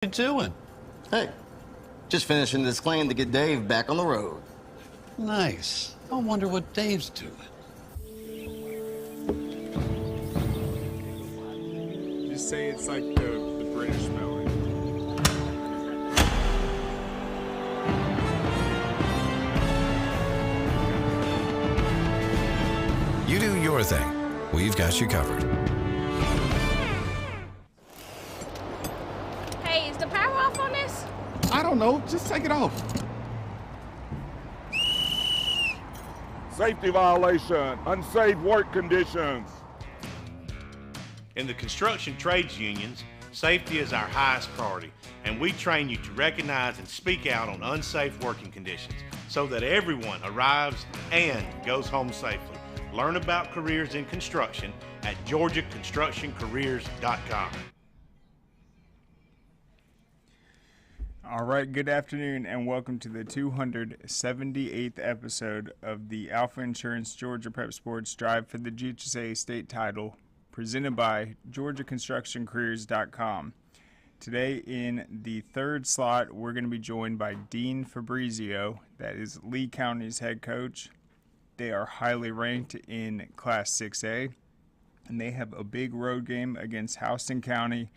you doing? Hey, just finishing this claim to get Dave back on the road. Nice. I wonder what Dave's doing. Just say it's like the British spelling. You do your thing. We've got you covered. Hey, is the power off on this? I don't know. Just take it off. Safety violation, unsafe work conditions. In the construction trades unions, safety is our highest priority, and we train you to recognize and speak out on unsafe working conditions so that everyone arrives and goes home safely. Learn about careers in construction at georgiaconstructioncareers.com. All right, good afternoon and welcome to the 278th episode of the Alfa Insurance Georgia Prep Sports Drive for the GHSA State Title, presented by georgiaconstructioncareers.com. Today in the third slot, we're going to be joined by Dean Fabrizio, that is Lee County's head coach. They are highly ranked in Class 6A, and they have a big road game against Houston County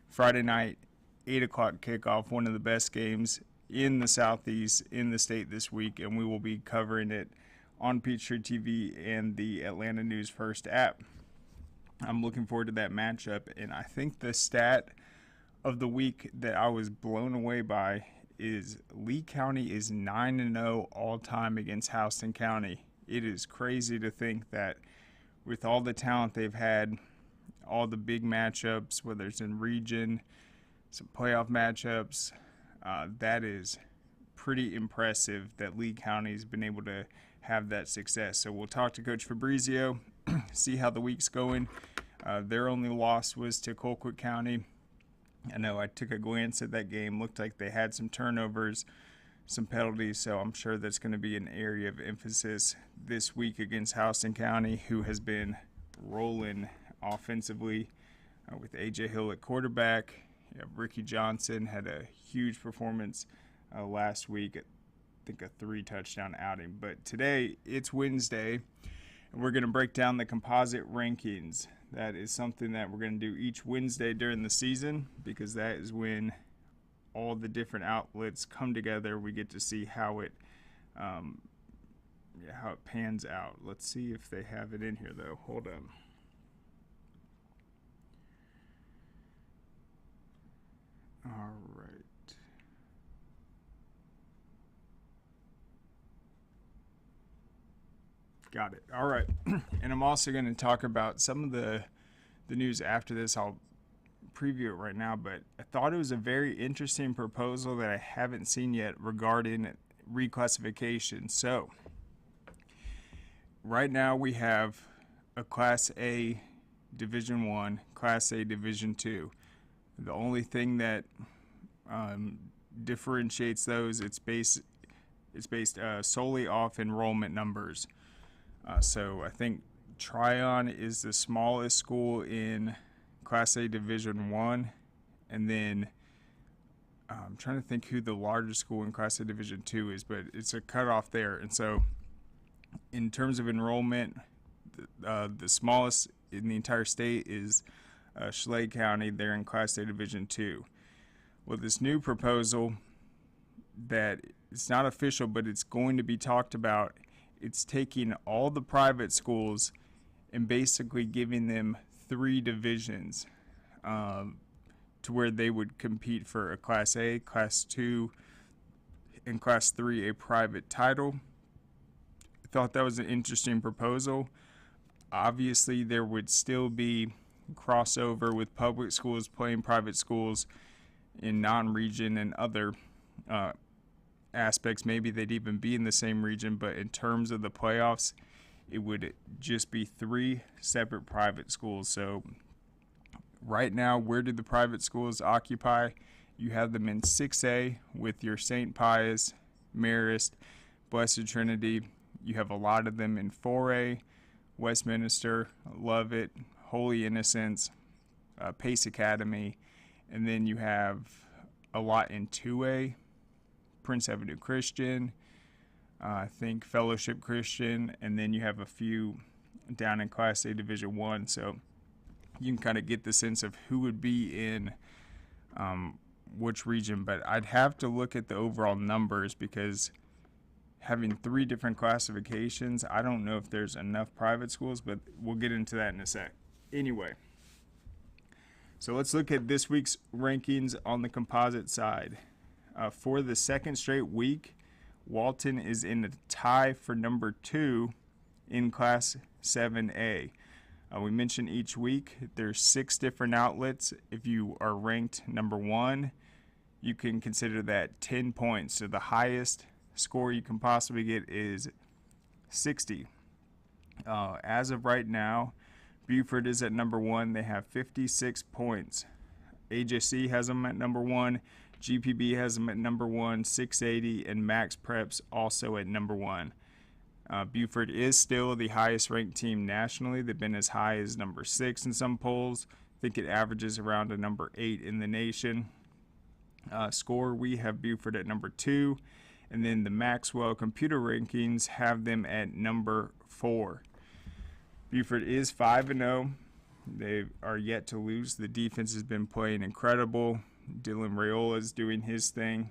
Friday night, 8 o'clock kickoff, one of the best games in the Southeast in the state this week, and we will be covering it on Peachtree TV and the Atlanta News First app. I'm looking forward to that matchup, and I think the stat of the week that I was blown away by is Lee County is 9-0 all-time against Houston County. It is crazy to think that with all the talent they've had, all the big matchups, whether it's in region, some playoff matchups, that is pretty impressive that Lee County's been able to have that success. So we'll talk to Coach Fabrizio, see how the week's going. Their only loss was to Colquitt County. I know I took a glance at that game. Looked like they had some turnovers, some penalties, so I'm sure that's going to be an area of emphasis this week against Houston County, who has been rolling offensively with A.J. Hill at quarterback. Ricky Johnson had a huge performance last week, I think a 3-touchdown outing. But today, it's Wednesday, and we're going to break down the composite rankings. That is something that we're going to do each Wednesday during the season, because that is when all the different outlets come together. We get to see how it pans out. Let's see if they have it in here, though. Hold on. All right. Got it. All right. And I'm also going to talk about some of the news after this. I'll preview it right now, but I thought it was a very interesting proposal that I haven't seen yet regarding reclassification. So right now we have a Class A Division I, Class A Division II. The only thing that differentiates those, it's based solely off enrollment numbers. So I think Tryon is the smallest school in Class A Division I, and then I'm trying to think who the largest school in Class A Division II is, but it's a cutoff there. And so in terms of enrollment, the smallest in the entire state is Schley County. They're in Class A Division II. Well, this new proposal that it's not official, but it's going to be talked about, it's taking all the private schools and basically giving them 3 divisions to where they would compete for a Class A, Class 2, and Class 3, a private title. I thought that was an interesting proposal. Obviously, there would still be crossover with public schools playing private schools in non-region and other aspects. Maybe they'd even be in the same region, but in terms of the playoffs, it would just be 3 separate private schools. So right now, where do the private schools occupy? You have them in 6A with your St. Pius, Marist, Blessed Trinity. You have a lot of them in 4A, Westminster, Lovett, Holy Innocents, Pace Academy, and then you have a lot in 2A, Prince Avenue Christian, I think Fellowship Christian, and then you have a few down in Class A Division 1. So you can kind of get the sense of who would be in which region. But I'd have to look at the overall numbers because having 3 different classifications, I don't know if there's enough private schools, but we'll get into that in a sec. Anyway, so let's look at this week's rankings on the composite side. For the second straight week, Walton is in a tie for number 2 in Class 7A. We mention each week there's 6 different outlets. If you are ranked number 1, you can consider that 10 points. So the highest score you can possibly get is 60. As of right now, Buford is at number 1. They have 56 points. AJC has them at number 1. GPB has them at number 1, 680, and Max Preps also at number 1. Buford is still the highest ranked team nationally. They've been as high as number 6 in some polls. I think it averages around a number 8 in the nation. Score, we have Buford at number 2, and then the Maxwell computer rankings have them at number 4. Buford is 5-0. They are yet to lose. The defense has been playing incredible. Dylan Raiola is doing his thing.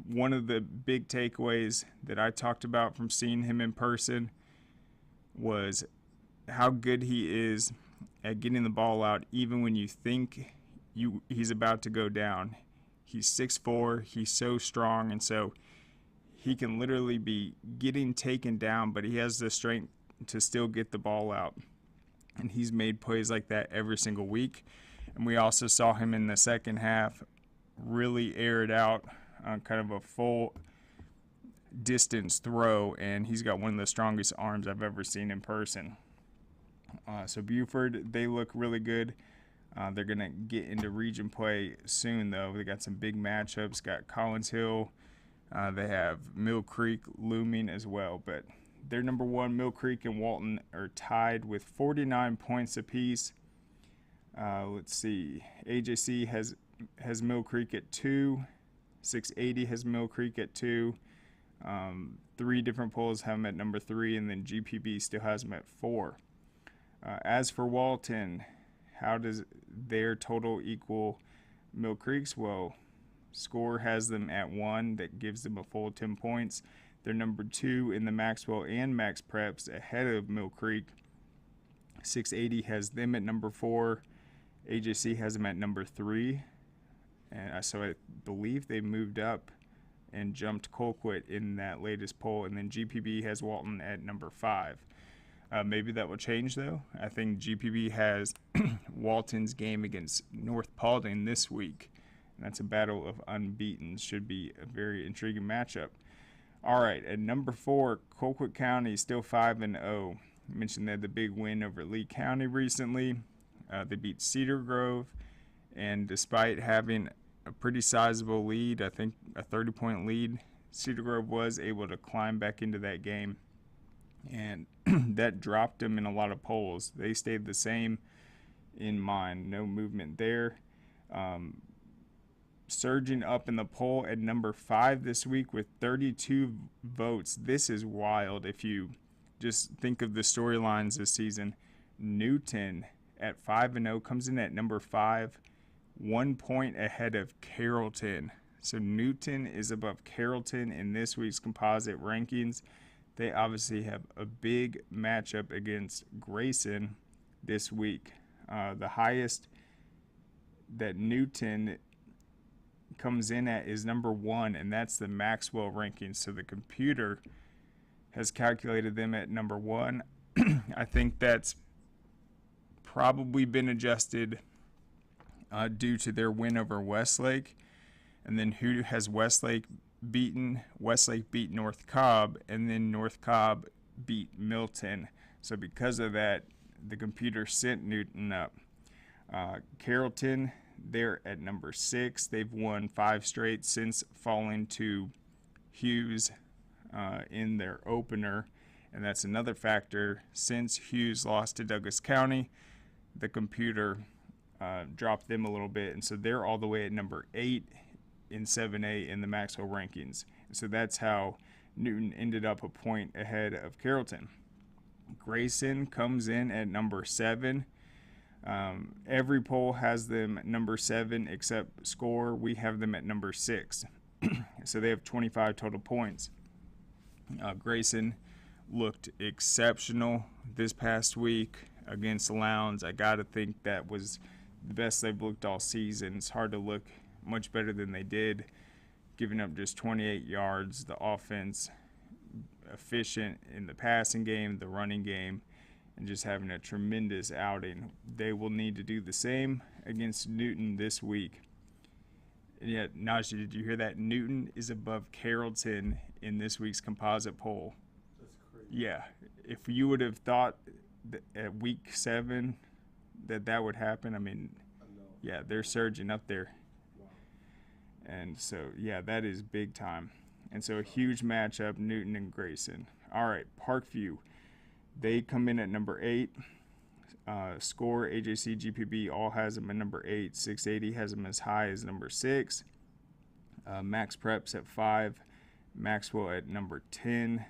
One of the big takeaways that I talked about from seeing him in person was how good he is at getting the ball out even when you think he's about to go down. He's 6'4", he's so strong, and so he can literally be getting taken down, but he has the strength to still get the ball out. And he's made plays like that every single week. And we also saw him in the second half really air it out on kind of a full distance throw, and he's got one of the strongest arms I've ever seen in person. So Buford, they look really good. They're going to get into region play soon, though. They got some big matchups. Got Collins Hill. They have Mill Creek looming as well. But they're number 1. Mill Creek and Walton are tied with 49 points apiece. Let's see. AJC has Mill Creek at 2. 680 has Mill Creek at 2. 3 different polls have them at number 3, and then GPB still has them at 4. As for Walton, how does their total equal Mill Creek's? Well, Score has them at 1. That gives them a full 10 points. They're number 2 in the Maxwell and Max Preps, ahead of Mill Creek. 680 has them at number 4. AJC has them at number 3. And so I believe they moved up and jumped Colquitt in that latest poll. And then GPB has Walton at number 5. Maybe that will change, though. I think GPB has Walton's game against North Paulding this week. And that's a battle of unbeaten. Should be a very intriguing matchup. All right, at number 4, Colquitt County is still 5-0. I mentioned they had the big win over Lee County recently. They beat Cedar Grove. And despite having a pretty sizable lead, I think a 30-point lead, Cedar Grove was able to climb back into that game. And that dropped them in a lot of polls. They stayed the same in mine. No movement there. Surging up in the poll at number 5 this week with 32 votes. This is wild if you just think of the storylines this season. Newton at 5-0 comes in at number 5, 1 point ahead of Carrollton. So Newton is above Carrollton in this week's composite rankings. They obviously have a big matchup against Grayson this week. The highest that Newton comes in at is number 1, and that's the Maxwell rankings. So the computer has calculated them at number 1. I think that's probably been adjusted due to their win over Westlake. And then who has Westlake beaten? Westlake beat North Cobb, and then North Cobb beat Milton. So because of that, the computer sent Newton up. Carrollton, they're at number 6. They've won 5 straight since falling to Hughes in their opener. And that's another factor. Since Hughes lost to Douglas County, the computer dropped them a little bit, and so they're all the way at number 8 in 7A in the Maxwell rankings. So that's how Newton ended up a point ahead of Carrollton. Grayson comes in at number 7. Every poll has them at number 7 except Score. We have them at number 6. So they have 25 total points. Grayson looked exceptional this past week against Lowndes. I got to think that was the best they've looked all season. It's hard to look much better than they did, giving up just 28 yards. The offense efficient in the passing game, the running game, and just having a tremendous outing. They will need to do the same against Newton this week. And yet, Najee, did you hear that? Newton is above Carrollton in this week's composite poll. That's crazy. Yeah. If you would have thought that at week 7 that would happen, I mean, yeah, they're surging up there. Wow. And so, yeah, that is big time. And so a huge matchup, Newton and Grayson. All right, Parkview. They come in at number 8. Score, AJC, GPB all has them at number 8. 680 has them as high as number 6. Max Preps at 5. Maxwell at number 10.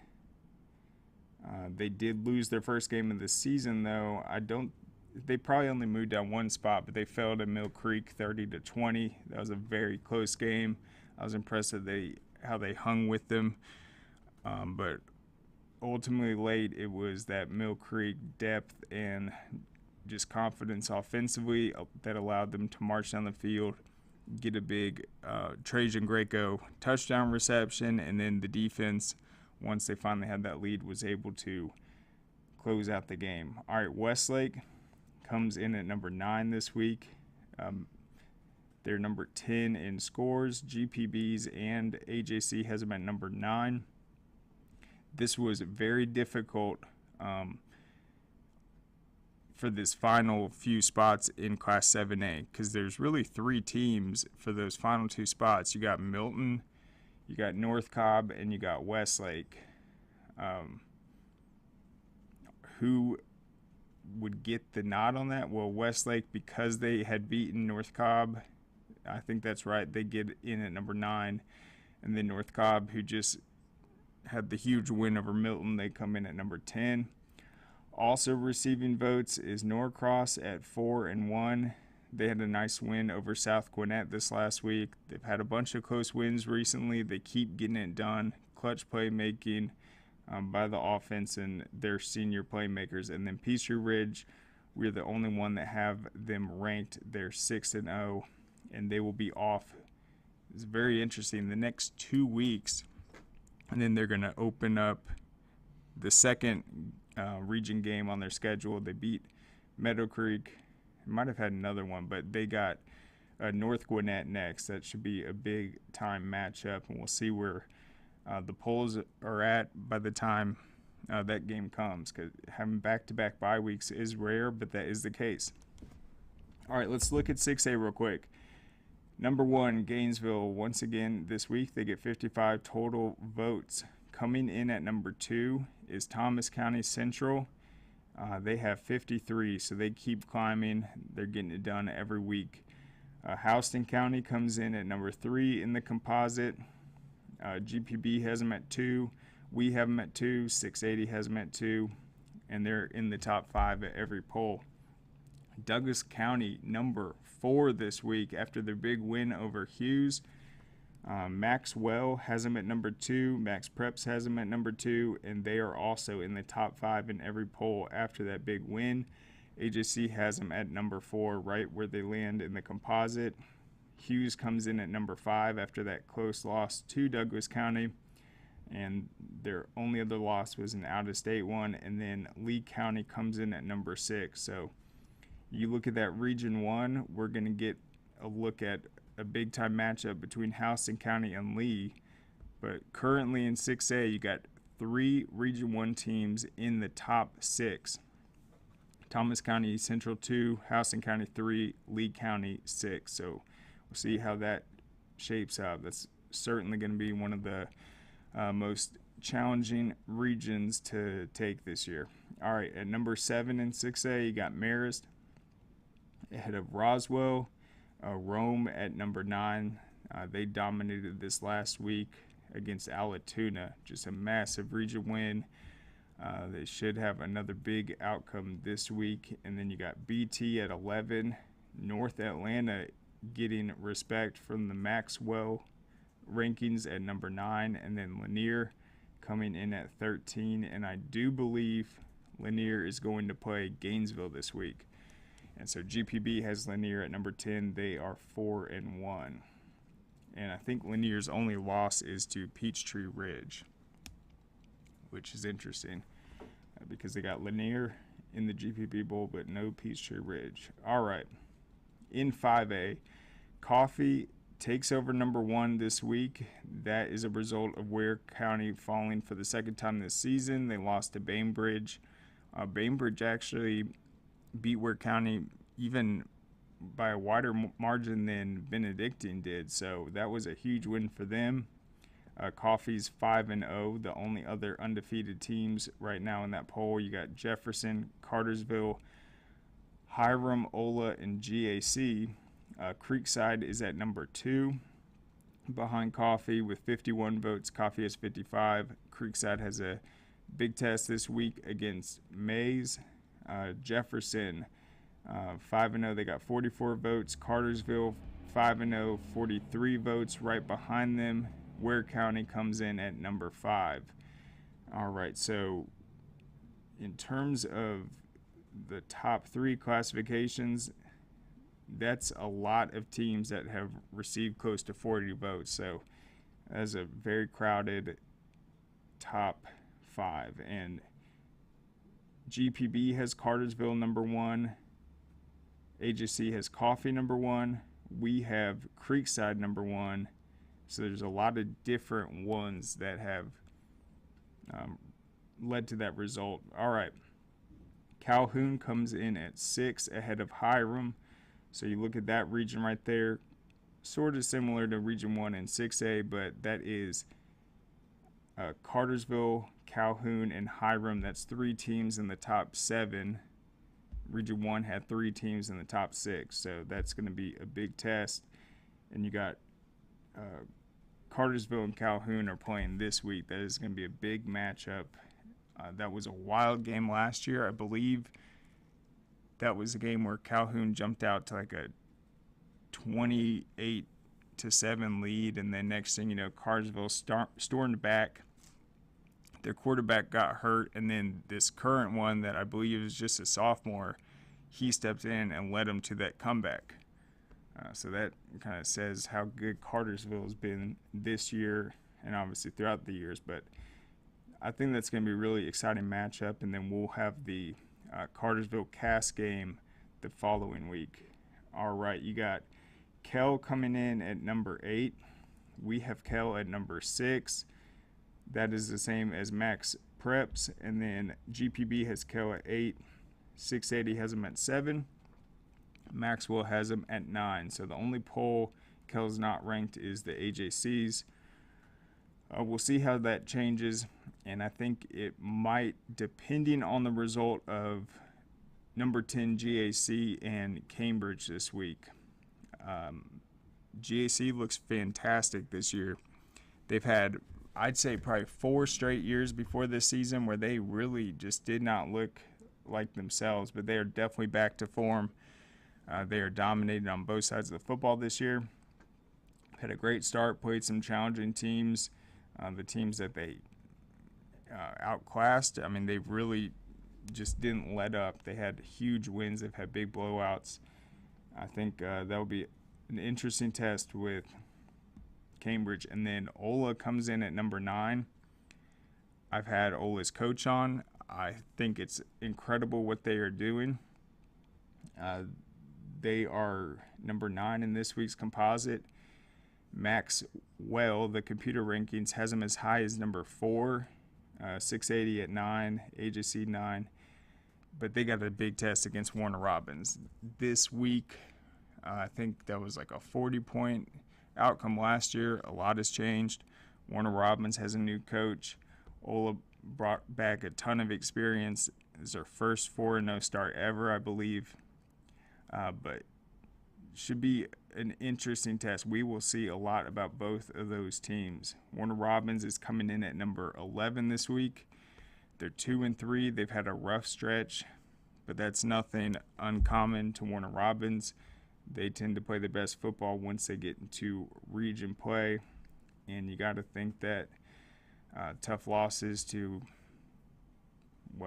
They did lose their first game of the season, though. They probably only moved down one spot, but they fell to Mill Creek 30-20. That was a very close game. I was impressed that how they hung with them. But ultimately late, it was that Mill Creek depth and just confidence offensively that allowed them to march down the field, get a big Trajan Greco touchdown reception, and then the defense, once they finally had that lead, was able to close out the game. All right, Westlake comes in at number 9 this week. They're number 10 in scores. GPBs and AJC has them at number 9. This was very difficult for this final few spots in Class 7A because there's really 3 teams for those final 2 spots. You got Milton, you got North Cobb, and you got Westlake. Who would get the nod on that? Well, Westlake, because they had beaten North Cobb, I think that's right, they get in at number 9. And then North Cobb, who just had the huge win over Milton, they come in at number 10. Also receiving votes is Norcross at 4-1. They had a nice win over South Gwinnett this last week. They've had a bunch of close wins recently. They keep getting it done. Clutch playmaking by the offense and their senior playmakers. And then Peachtree Ridge, we're the only one that have them ranked. They're 6-0, and they will be off. It's very interesting. The next 2 weeks, and then they're going to open up the second region game on their schedule. They beat Meadow Creek. Might have had another one, but they got North Gwinnett next. That should be a big time matchup, and we'll see where the polls are at by the time that game comes, because having back-to-back bye weeks is rare, but that is the case. All right, let's look at 6A real quick. Number 1, Gainesville. Once again this week, they get 55 total votes. Coming in at number 2 is Thomas County Central. They have 53, so they keep climbing. They're getting it done every week. Houston County comes in at number 3 in the composite. GPB has them at 2. We have them at 2. 680 has them at 2. And they're in the top 5 at every poll. Douglas County, number 4 this week after their big win over Hughes. Maxwell has them at number 2. Max Preps has them at number 2. And they are also in the top 5 in every poll after that big win. AJC has them at number 4, right where they land in the composite. Hughes comes in at number 5 after that close loss to Douglas County. And their only other loss was an out-of-state one. And then Lee County comes in at number 6. So you look at that Region 1, we're going to get a look at a big-time matchup between Houston County and Lee. But currently in 6A, you got 3 Region 1 teams in the top 6. Thomas County Central 2, Houston County 3, Lee County 6. So we'll see how that shapes up. That's certainly going to be one of the most challenging regions to take this year. All right, at number 7 in 6A, you got Marist. ahead of Roswell. Rome at number 9. They dominated this last week against Alatoona. Just a massive region win. They should have another big outcome this week. And then you got BT at 11. North Atlanta getting respect from the Maxwell rankings at number 9. And then Lanier coming in at 13. And I do believe Lanier is going to play Gainesville this week. And so GPB has Lanier at number 10. They are 4-1. And I think Lanier's only loss is to Peachtree Ridge, which is interesting because they got Lanier in the GPB Bowl, but no Peachtree Ridge. All right. In 5A, Coffee takes over number 1 this week. That is a result of Ware County falling for the second time this season. They lost to Bainbridge. Bainbridge actually beat Ware County even by a wider margin than Benedictine did, so that was a huge win for them. Coffee's 5-0. The only other undefeated teams right now in that poll, you got Jefferson, Cartersville, Hiram, Ola, and GAC. Creekside is at number 2 behind Coffee with 51 votes. Coffee has 55. Creekside has a big test this week against Mays. Jefferson 5-0. They got 44 votes. Cartersville 5-0, 43 votes. Right behind them, Ware County comes in at number 5. All right, so in terms of the top 3 classifications, that's a lot of teams that have received close to 40 votes. So that's a very crowded top 5. And GPB has Cartersville number 1. AJC has Coffee number 1. We have Creekside number 1. So there's a lot of different ones that have led to that result. All right. Calhoun comes in at 6 ahead of Hiram. So you look at that region right there, sort of similar to Region 1 and 6A, but that is Cartersville, Calhoun, and Hiram. That's 3 teams in the top 7. Region 1 had 3 teams in the top 6, so that's going to be a big test. And you got Cartersville and Calhoun are playing this week. That is going to be a big matchup. That was a wild game last year. I believe that was a game where Calhoun jumped out to like a 28-7 lead, and then next thing you know, Cartersville stormed back. Their quarterback got hurt, and then this current one that I believe is just a sophomore, he stepped in and led them to that comeback. So that kind of says how good Cartersville has been this year and obviously throughout the years. But I think that's going to be a really exciting matchup, and then we'll have the Cartersville Cass game the following week. All right, you got Kell coming in at number 8. We have Kell at number 6. That is the same as Max Preps. And then GPB has Kell at 8. 680 has him at 7. Maxwell has him at 9. So the only poll Kell's not ranked is the AJC's. We'll see how that changes. And I think it might, depending on the result of number 10 GAC and Cambridge this week. GAC looks fantastic this year. They've had, I'd say, probably 4 straight years before this season where they really just did not look like themselves, but they are definitely back to form. They are dominating on both sides of the football this year. Had a great start, played some challenging teams. The teams that they outclassed, I mean, they really just didn't let up. They had huge wins. They've had big blowouts. I think that will be an interesting test with Cambridge. And then Ola comes in at number 9. I've had Ola's coach on. I think it's incredible what they are doing. They are number 9 in this week's composite. Maxwell, the computer rankings, has them as high as number 4, 680 at 9, AJC 9. But they got a big test against Warner Robins this week. I think that was like a 40-point outcome last year. A lot has changed. Warner Robins has a new coach. Ola brought back a ton of experience. It's their first 4-0 start ever, I believe. but should be an interesting test. We will see a lot about both of those teams. Warner Robins is coming in at number 11 this week. They're 2-3. They've had a rough stretch, but that's nothing uncommon to Warner Robins. They tend to play the best football once they get into region play, and you got to think that tough losses to I'm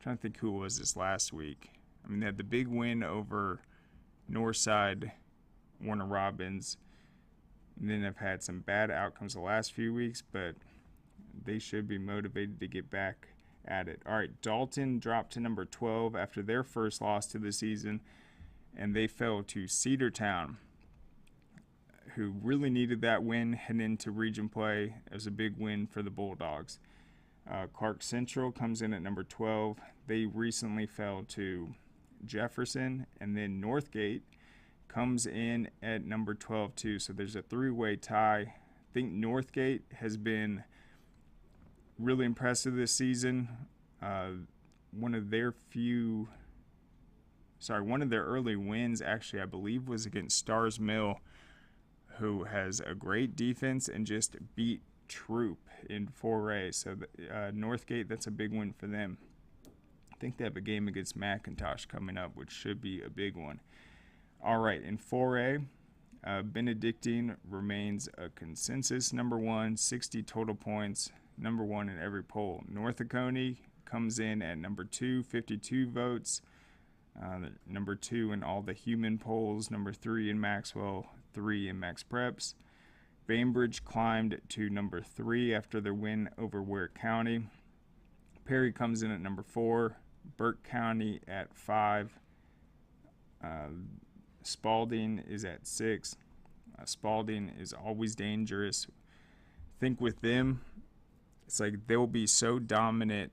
trying to think who it was this last week. I mean, they had the big win over Northside Warner Robins, and then have had some bad outcomes the last few weeks, but they should be motivated to get back at it. All right, Dalton dropped to number 12 after their first loss to the season, and they fell to Cedartown, who really needed that win heading into region play. It was a big win for the Bulldogs. Clark Central comes in at number 12. They recently fell to Jefferson, and then Northgate comes in at number 12 too. So there's a three-way tie. I think Northgate has been really impressive this season. One of their early wins, actually, I believe, was against Stars Mill, who has a great defense and just beat Troop in 4A. So Northgate, that's a big win for them. I think they have a game against McIntosh coming up, which should be a big one. All right, in 4A, Benedictine remains a consensus number 1, 60 total points, number 1 in every poll. North Oconee comes in at number 2, 52 votes. Number 2 in all the human polls, number 3 in Maxwell, 3 in Max Preps. Bainbridge climbed to number 3 after their win over Ware County. Perry comes in at number 4. Burke County at 5. Spalding is at 6. Spalding is always dangerous. I think with them, it's like they'll be so dominant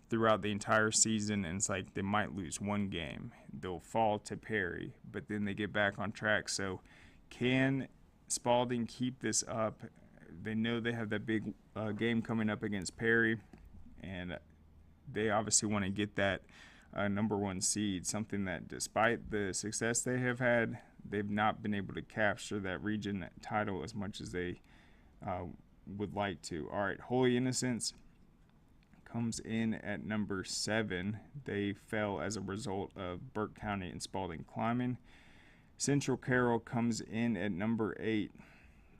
throughout the entire season, and it's like they might lose one game. They'll fall to Perry, but then they get back on track. So can Spalding keep this up? They know they have that big game coming up against Perry, and they obviously want to get that number 1 seed, something that despite the success they have had, they've not been able to capture that region title as much as they would like to. All right, Holy Innocents comes in at number 7. They fell as a result of Burke County and Spalding climbing. Central Carroll comes in at number 8,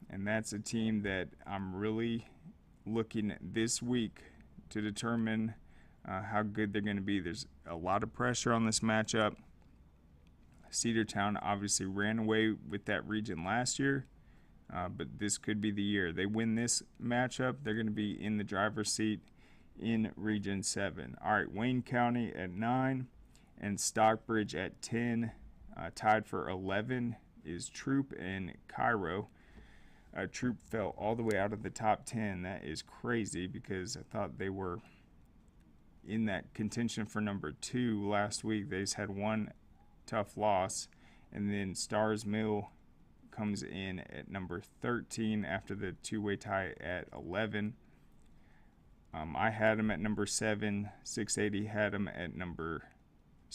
and that's a team that I'm really looking at this week to determine how good they're going to be. There's a lot of pressure on this matchup. Cedartown obviously ran away with that region last year, but this could be the year. They win this matchup, they're going to be in the driver's seat in Region 7. All right, Wayne County at 9 and Stockbridge at 10. Tied for 11 is Troop and Cairo. Troop fell all the way out of the top 10. That is crazy because I thought they were in that contention for number 2 last week. They just had one tough loss. And then Stars Mill comes in at number 13 after the two-way tie at 11. I had them at number 7. 680 had them at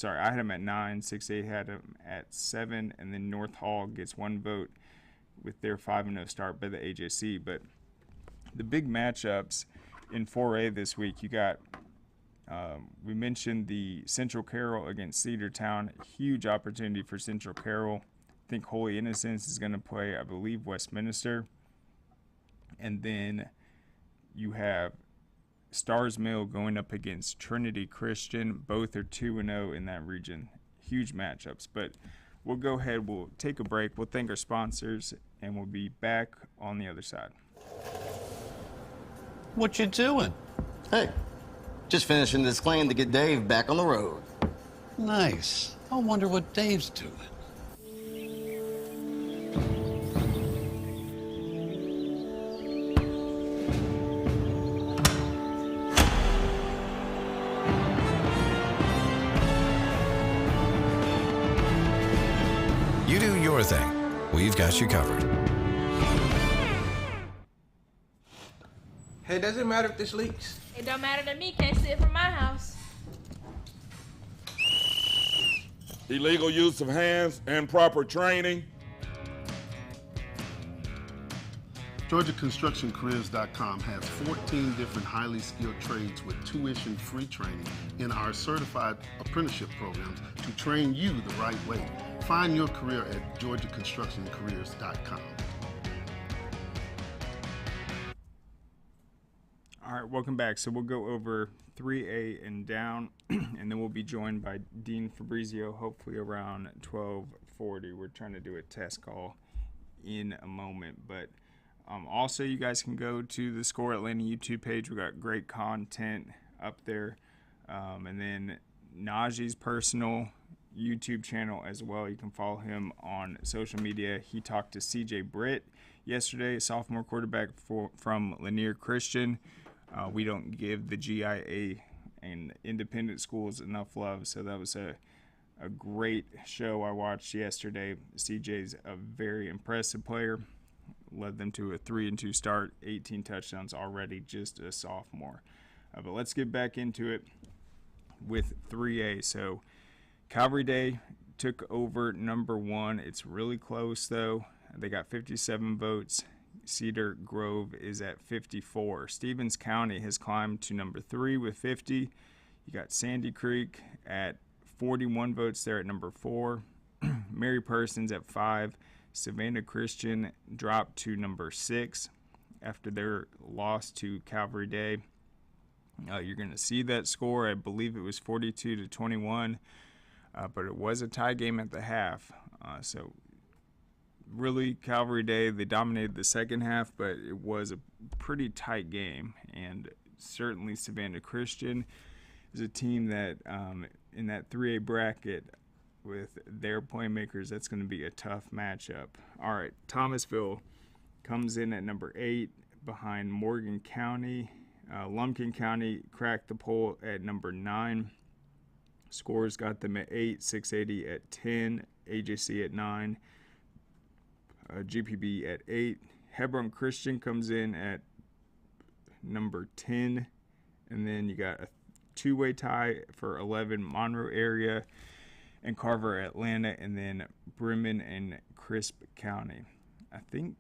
I had them at 9. 680 had them at 7. And then North Hall gets 1 vote with their 5-0 start by the AJC. But the big matchups in 4A this week, you got, we mentioned the Central Carroll against Cedartown. Huge opportunity for Central Carroll. I think Holy Innocents is going to play, I believe, Westminster. And then you have Stars Mill going up against Trinity Christian. Both are 2-0 in that region. Huge matchups. But we'll go ahead, we'll take a break, we'll thank our sponsors, and we'll be back on the other side. What you doing? Hey, just finishing this claim to get Dave back on the road. Nice. I wonder what Dave's doing. You do your thing. We've got you covered. Hey, does it matter if this leaks? It don't matter to me. Can't see it from my house. illegal use of hands, improper training. GeorgiaConstructionCareers.com has 14 different highly skilled trades with tuition-free training in our certified apprenticeship programs to train you the right way. Find your career at GeorgiaConstructionCareers.com. All right, welcome back. So we'll go over 3A and down, and then we'll be joined by Dean Fabrizio, hopefully around 12:40. We're trying to do a test call in a moment, but also you guys can go to the Score Atlanta YouTube page. We got great content up there, and then Najee's personal YouTube channel as well. You can follow him on social media. He talked to CJ Britt yesterday, a sophomore quarterback from Lanier Christian. We don't give the GIA and independent schools enough love, so that was a great show I watched yesterday. CJ's a very impressive player. Led them to a 3-2 start, 18 touchdowns already, just a sophomore. But let's get back into it with 3A. So Calvary Day took over number 1. It's really close, though. They got 57 votes. Cedar Grove is at 54. Stevens County has climbed to number 3 with 50. You got Sandy Creek at 41 votes there at number 4. Mary Persons at 5. Savannah Christian dropped to number 6 after their loss to Calvary Day. You're going to see that score. I believe it was 42-21, but it was a tie game at the half. So really, Calvary Day, they dominated the second half, but it was a pretty tight game. And certainly Savannah Christian is a team that in that 3A bracket with their playmakers, that's going to be a tough matchup. All right, Thomasville comes in at number 8 behind Morgan County. Lumpkin County cracked the poll at number 9. Scores got them at 8, 680 at 10, AJC at 9, GPB at 8. Hebron Christian comes in at number 10, and then you got a two-way tie for 11, Monroe area and Carver, Atlanta, and then Bremen and Crisp County. I think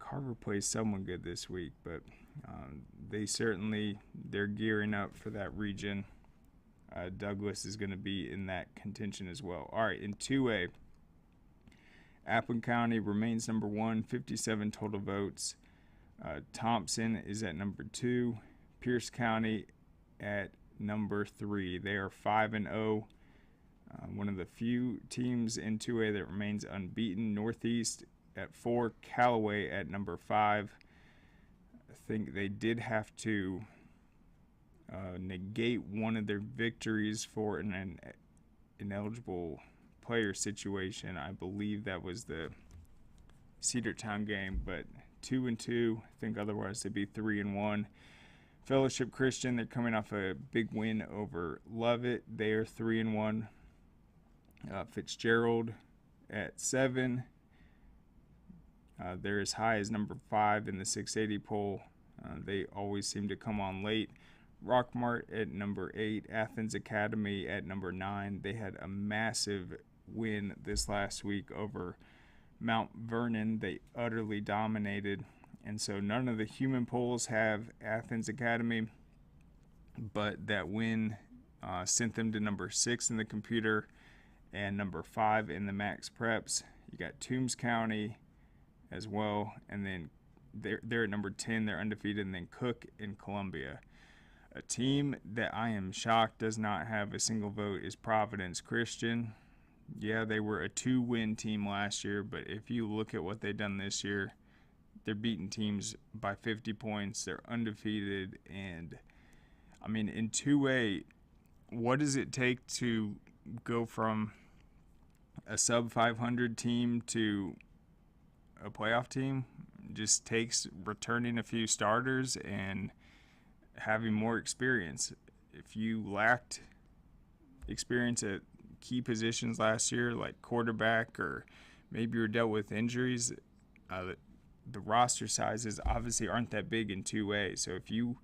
Carver plays someone good this week, but they're gearing up for that region. Douglas is going to be in that contention as well. All right, in 2A, Appleton County remains number 1, 57 total votes. Thompson is at number 2. Pierce County at number 3. They are 5-0. One of the few teams in 2A that remains unbeaten. Northeast at 4, Callaway at number 5. I think they did have to negate one of their victories for an ineligible player situation. I believe that was the Cedartown game, but 2-2. I think otherwise they'd be 3-1. Fellowship Christian, they're coming off a big win over Lovett. They are 3-1. Fitzgerald at 7. They're as high as number 5 in the 680 poll. They always seem to come on late. Rockmart at number 8. Athens Academy at number 9. They had a massive win this last week over Mount Vernon. They utterly dominated. And so none of the human polls have Athens Academy, but that win sent them to number 6 in the computer and number 5 in the Max Preps. You got Toombs County as well, and then they're at number 10. They're undefeated, and then Cook in Columbia. A team that I am shocked does not have a single vote is Providence Christian. Yeah, they were a 2-win team last year, but if you look at what they've done this year, they're beating teams by 50 points. They're undefeated, and I mean, in 2A, what does it take to go from a sub-500 team to a playoff team? It just takes returning a few starters and having more experience. If you lacked experience at key positions last year, like quarterback, or maybe you were dealt with injuries, the roster sizes obviously aren't that big in 2A. So if you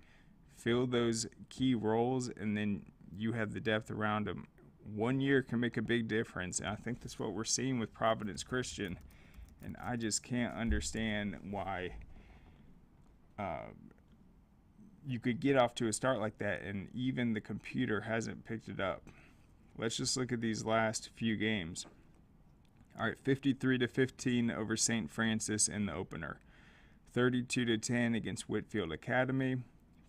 fill those key roles and then you have the depth around them, 1 year can make a big difference, and I think that's what we're seeing with Providence Christian. And I just can't understand why you could get off to a start like that, and even the computer hasn't picked it up. Let's just look at these last few games. All right, 53-15 over St. Francis in the opener. 32-10 against Whitfield Academy.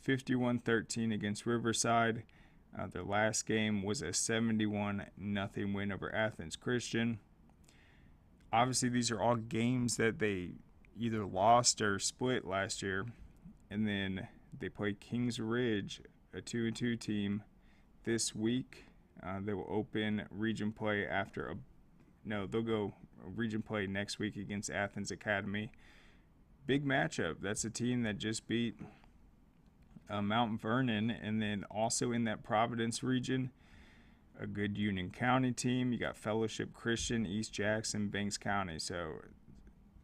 51-13 against Riverside. Their last game was a 71-0 win over Athens Christian. Obviously, these are all games that they either lost or split last year. And then they play Kings Ridge, a 2-2 team, this week. They will open region play they'll go region play next week against Athens Academy. Big matchup. That's a team that just beat Mount Vernon, and then also in that Providence region, a good Union County team. You got Fellowship Christian, East Jackson, Banks County. So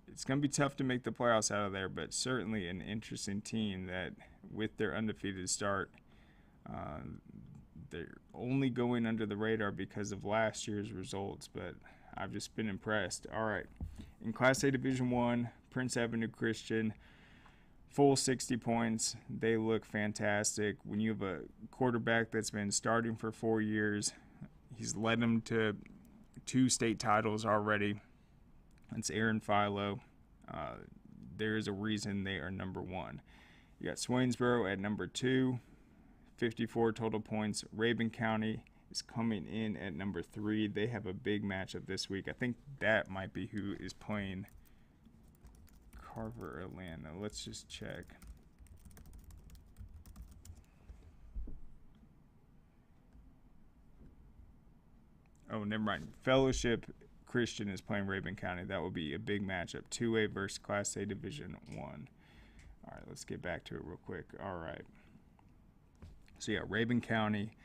it's going to be tough to make the playoffs out of there, but certainly an interesting team that with their undefeated start, they're only going under the radar because of last year's results, but I've just been impressed. All right, in Class A Division I, Prince Avenue Christian, full 60 points. They look fantastic. When you have a quarterback that's been starting for 4 years, he's led them to 2 state titles already. It's Aaron Philo. There is a reason they are number 1. You got Swainsboro at number 2, 54 total points. Rabun County is coming in at number 3. They have a big matchup this week. I think that might be who is playing Carver Atlanta. Let's just check. Oh, never mind. Fellowship Christian is playing Rabun County. That will be a big matchup. 2A versus Class A Division I. All right, let's get back to it real quick. All right. So, yeah, Rabun County.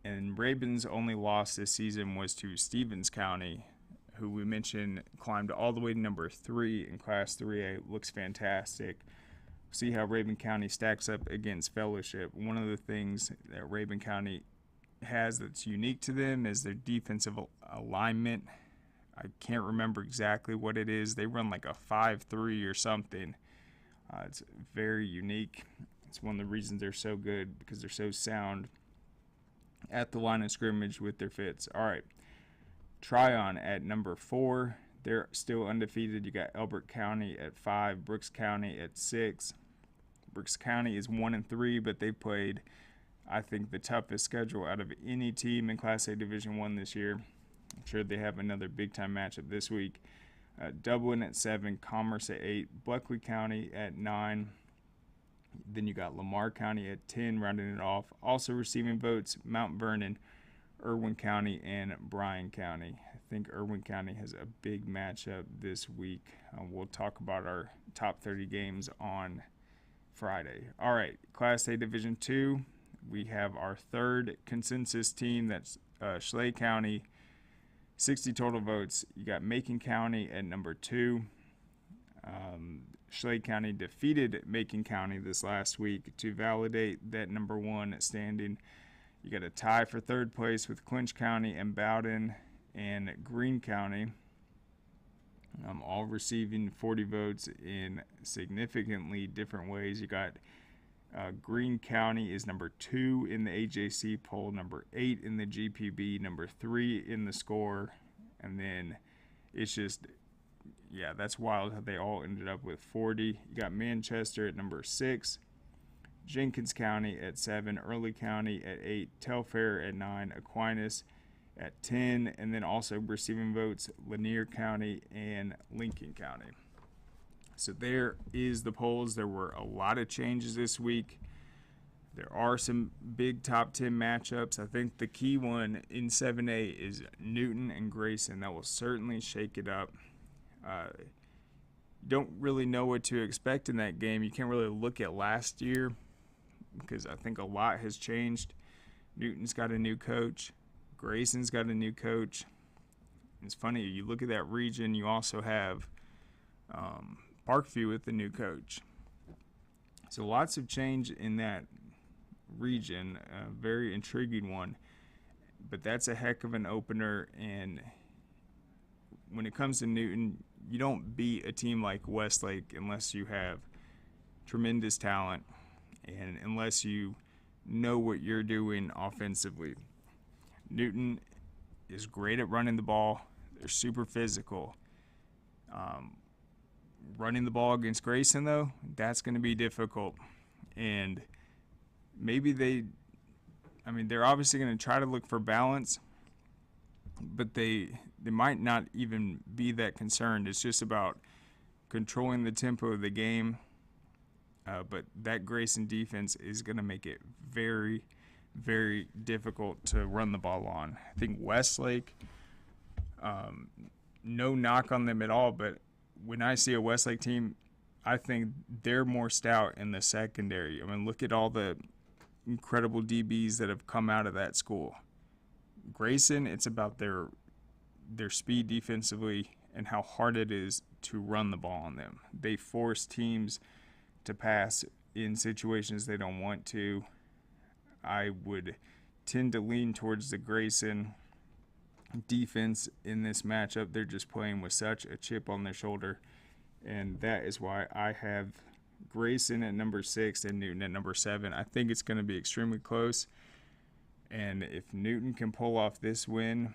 And Rabun's only loss this season was to Stevens County, who we mentioned climbed all the way to number 3 in Class 3A. Looks fantastic. See how Rabun County stacks up against Fellowship. One of the things that Rabun County has that's unique to them is their defensive alignment. I can't remember exactly what it is. They run like a 5-3 or something. It's very unique. It's one of the reasons they're so good, because they're so sound at the line of scrimmage with their fits. All right. Tryon at number 4. They're still undefeated. You got Elbert County at 5, Brooks County at 6. Brooks County is 1-3, but they played, I think, the toughest schedule out of any team in Class A Division I this year. I'm sure they have another big-time matchup this week. Dublin at 7, Commerce at 8, Buckley County at 9. Then you got Lamar County at 10, rounding it off. Also receiving votes, Mount Vernon, Irwin County, and Bryan County. I think Irwin County has a big matchup this week. We'll talk about our top 30 games on Friday. All right, Class A Division II. We have our third consensus team. That's Schley County, 60 total votes. You got Macon County at number 2. Schley County defeated Macon County this last week to validate that number 1 standing. You got a tie for third place with Clinch County and Bowden and Greene County, all receiving 40 votes in significantly different ways. You got Greene County is number 2 in the AJC poll, number 8 in the GPB, number 3 in the score, and then it's just, yeah, that's wild how they all ended up with 40. You got Manchester at number 6, Jenkins County at 7, Early County at 8, Telfair at 9, Aquinas at 10, and then also receiving votes, Lanier County and Lincoln County. So there is the polls. There were a lot of changes this week. There are some big top 10 matchups. I think the key one in 7A is Newton and Grayson. That will certainly shake it up. You don't really know what to expect in that game. You can't really look at last year because I think a lot has changed. Newton's got a new coach. Grayson's got a new coach. It's funny, you look at that region, you also have Parkview with the new coach. So lots of change in that region, a very intriguing one. but that's a heck of an opener. And when it comes to Newton, you don't beat a team like Westlake unless you have tremendous talent and unless you know what you're doing offensively. Newton is great at running the ball. They're super physical. Running the ball against Grayson, though, that's going to be difficult. And maybe they're obviously going to try to look for balance, but they might not even be that concerned. It's just about controlling the tempo of the game. But that Grayson defense is going to make it very, very difficult to run the ball on. I think Westlake, no knock on them at all, but when I see a Westlake team, I think they're more stout in the secondary. I mean, look at all the incredible DBs that have come out of that school. Grayson, it's about their speed defensively and how hard it is to run the ball on them. They force teams to pass in situations they don't want to. I would tend to lean towards the Grayson defense in this matchup. They're just playing with such a chip on their shoulder, and that is why I have Grayson at number 6 and Newton at number 7. I think it's going to be extremely close, and if Newton can pull off this win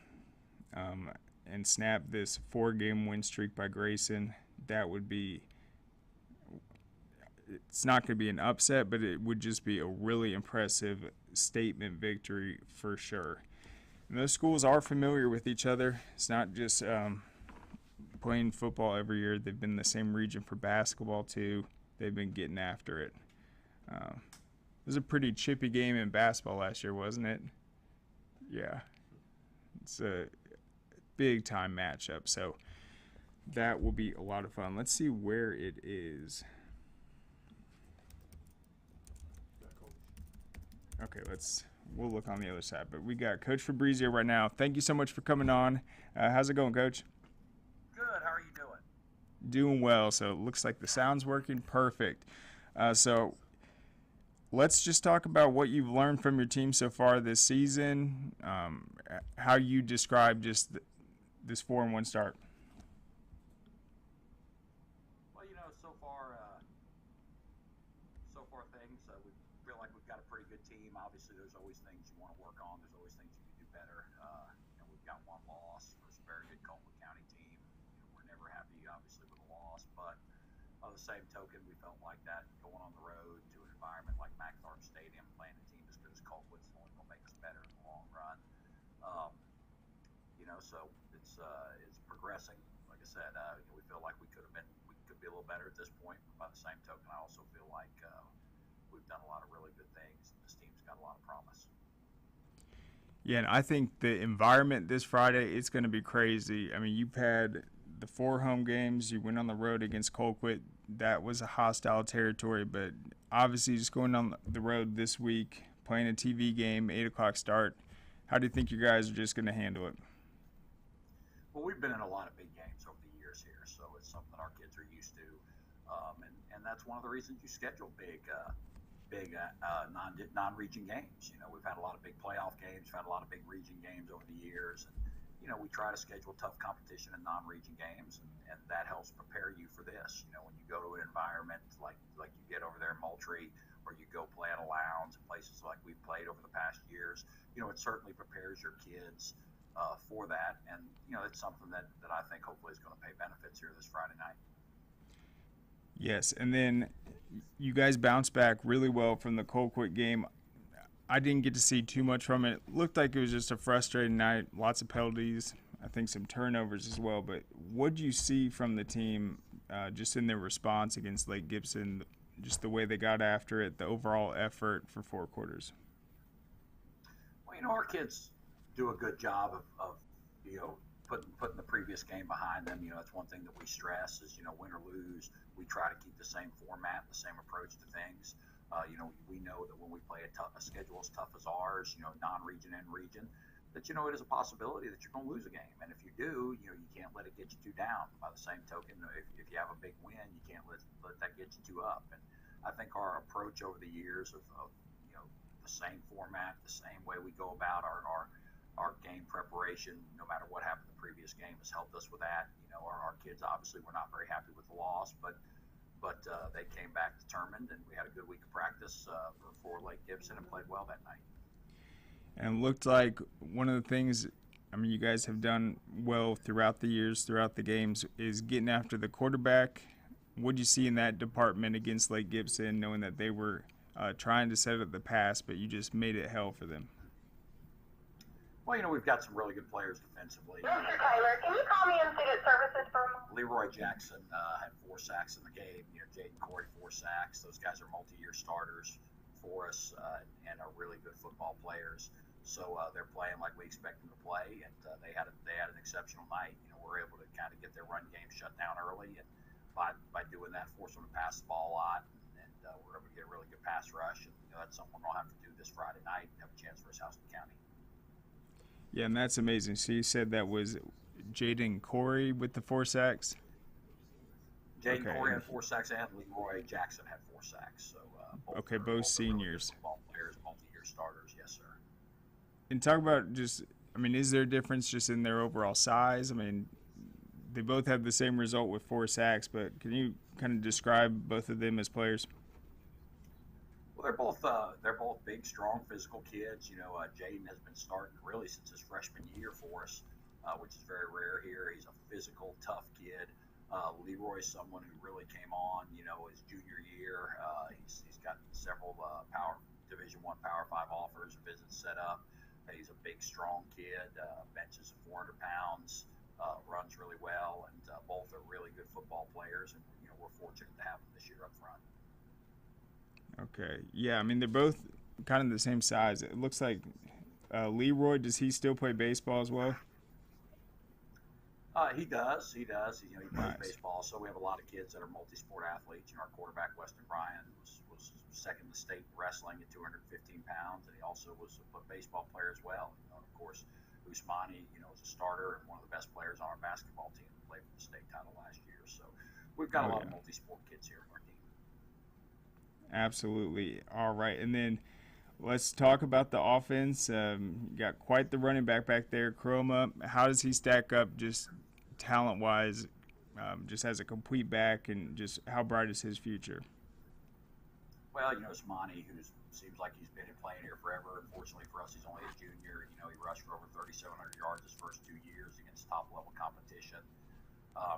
and snap this 4-game win streak by Grayson, that would be, it's not going to be an upset, but it would just be a really impressive statement victory for sure. And those schools are familiar with each other. It's not just playing football every year. They've been in the same region for basketball too. They've been getting after it. It was a pretty chippy game in basketball last year, wasn't it? Yeah. It's a big-time matchup, so that will be a lot of fun. Let's see where it is. Okay, we'll look on the other side. But we got Coach Fabrizio right now. Thank you so much for coming on. How's it going, Coach? Good. How are you doing? Doing well. So it looks like the sound's working perfect. So let's just talk about what you've learned from your team so far this season, how you describe just this 4-1 start. Well, so far things, we feel like we've got a pretty good team. Obviously, there's always things you want to work on. There's always things you can do better. We've got one loss versus a very good Colton County team. We're never happy, obviously, with a loss, but by the same token, we felt like that going on the road to an environment like MacTharp Stadium, playing a team as good as Colquitt's only going to make us better in the long run. So it's progressing. Like I said, we feel like we could be a little better at this point. But by the same token, I also feel like we've done a lot of really good things. This team's got a lot of promise. Yeah, and I think the environment this Friday, it's going to be crazy. I mean, you've had the 4 home games. You went on the road against Colquitt. That was a hostile territory, but obviously just going on the road this week, playing a TV game, 8 o'clock start, how do you think you guys are just going to handle it? Well, we've been in a lot of big games over the years here, so it's something our kids are used to, and that's one of the reasons you schedule big non-region games. We've had a lot of big playoff games, we've had a lot of big region games over the years, and we try to schedule tough competition in non-region games, and that helps prepare you for this. When you go to an environment like you get over there in Moultrie, or you go play on a lounge and places like we've played over the past years, it certainly prepares your kids for that, and it's something that I think hopefully is going to pay benefits here this Friday night. Yes, and then you guys bounced back really well from the Colquitt game. I didn't get to see too much from it. It looked like it was just a frustrating night, lots of penalties, I think some turnovers as well. But what did you see from the team just in their response against Lake Gibson, just the way they got after it, the overall effort for 4 quarters? Well, our kids do a good job of putting the previous game behind them. That's one thing that we stress is, win or lose, we try to keep the same format, the same approach to things. We know that when we play a schedule as tough as ours, non-region and region, that, it is a possibility that you're going to lose a game. And if you do, you can't let it get you too down. By the same token, if you have a big win, you can't let that get you too up. And I think our approach over the years of the same format, the same way we go about our our game preparation, no matter what happened in the previous game, has helped us with that. Our kids obviously were not very happy with the loss, but they came back determined, and we had a good week of practice for Lake Gibson and played well that night. And it looked like one of the things, I mean, you guys have done well throughout the years, throughout the games, is getting after the quarterback. What did you see in that department against Lake Gibson, knowing that they were trying to set up the pass, but you just made it hell for them? Well, we've got some really good players defensively. Mr. Tyler, can you call me on Student Services for a moment? Leroy Jackson had 4 sacks in the game. Jaden Corey, 4 sacks. Those guys are multi-year starters for us and are really good football players. So they're playing like we expect them to play, and they had an exceptional night. We're able to kind of get their run game shut down early, and by doing that, force them to pass the ball a lot, and we're able to get a really good pass rush. And that's something we'll have to do this Friday night and have a chance versus Houston County. Yeah, and that's amazing. So you said that was Jaden Corey with the 4 sacks? Jaden Corey had 4 sacks, and Leroy Jackson had 4 sacks. So both seniors. Really football players, multi-year starters, yes, sir. And talk about just, I mean, is there a difference just in their overall size? I mean, they both have the same result with 4 sacks, but can you kind of describe both of them as players? Well, they're both big, strong, physical kids. Jaden has been starting really since his freshman year for us, which is very rare here. He's a physical, tough kid. Leroy's someone who really came on, his junior year. He's got several Division I Power 5 offers, visits set up. He's a big, strong kid, benches 400 pounds, runs really well, and both are really good football players. And we're fortunate to have them this year up front. Okay. Yeah, I mean, they're both kind of the same size. It looks like Leroy, does he still play baseball as well? He does. He plays Nice. baseball. So we have a lot of kids that are multi-sport athletes. Our quarterback, Weston Bryan, was second in the state in wrestling at 215 pounds, and he also was a baseball player as well. Of course, Usmani, is a starter and one of the best players on our basketball team who played for the state title last year. So we've got a lot of multi-sport kids here on our team. Absolutely. All right. And then let's talk about the offense. You got quite the running back there, Chroma. How does he stack up just talent-wise, just as a complete back, and just how bright is his future? Well, Usmani, who seems like he's been playing here forever. Unfortunately for us, he's only a junior. He rushed for over 3,700 yards his first 2 years against top-level competition.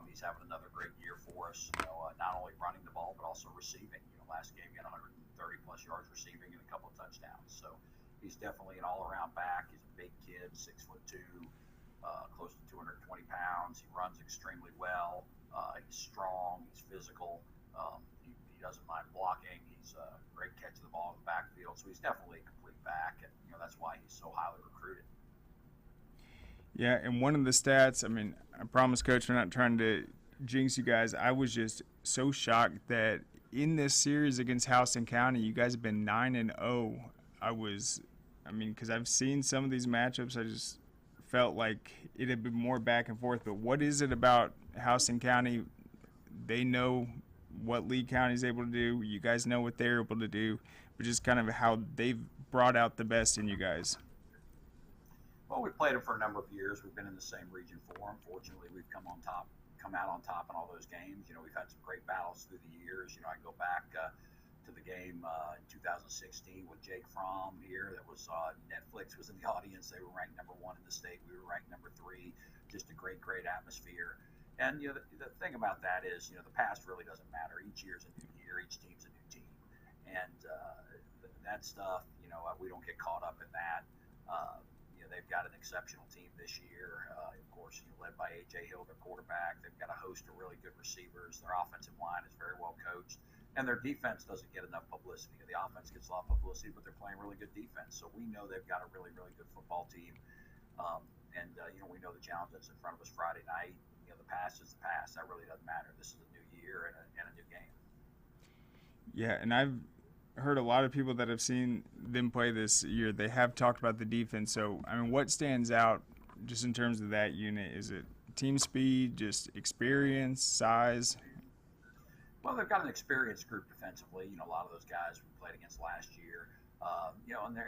He's having another great year for us, not only running the ball, but also receiving. Last game he had 130-plus yards receiving and a couple of touchdowns. So he's definitely an all-around back. He's a big kid, 6'2", close to 220 pounds. He runs extremely well. He's strong. He's physical. He doesn't mind blocking. He's a great catch of the ball in the backfield. So he's definitely a complete back, and that's why he's so highly recruited. Yeah, and one of the stats, I mean, I promise, Coach, we're not trying to jinx you guys. I was just so shocked that in this series against Houston County, you guys have been 9-0. Because I've seen some of these matchups, I just felt like it had been more back and forth. But what is it about Houston County? They know what Lee County is able to do. You guys know what they're able to do. But just kind of how they've brought out the best in you guys. Well, we've played them for a number of years. We've been in the same region for them. Fortunately, we've come out on top in all those games. We've had some great battles through the years. I go back to the game in 2016 with Jake Fromm here. That was Netflix was in the audience. They were ranked number 1 in the state. We were ranked number 3. Just a great atmosphere. And the thing about that is, the past really doesn't matter. Each year's a new year. Each team's a new team, and that stuff, we don't get caught up in that. They've got an exceptional team this year. Of course, led by A.J. Hill, their quarterback. They've got a host of really good receivers. Their offensive line is very well coached. And their defense doesn't get enough publicity. The offense gets a lot of publicity, but they're playing really good defense. So we know they've got a really, really good football team. We know the challenge that's in front of us Friday night. The past is the past. That really doesn't matter. This is a new year and a new game. Yeah, and I've heard a lot of people that have seen them play this year. They have talked about the defense. So, what stands out just in terms of that unit? Is it team speed, just experience, size? Well, they've got an experienced group defensively. A lot of those guys we played against last year.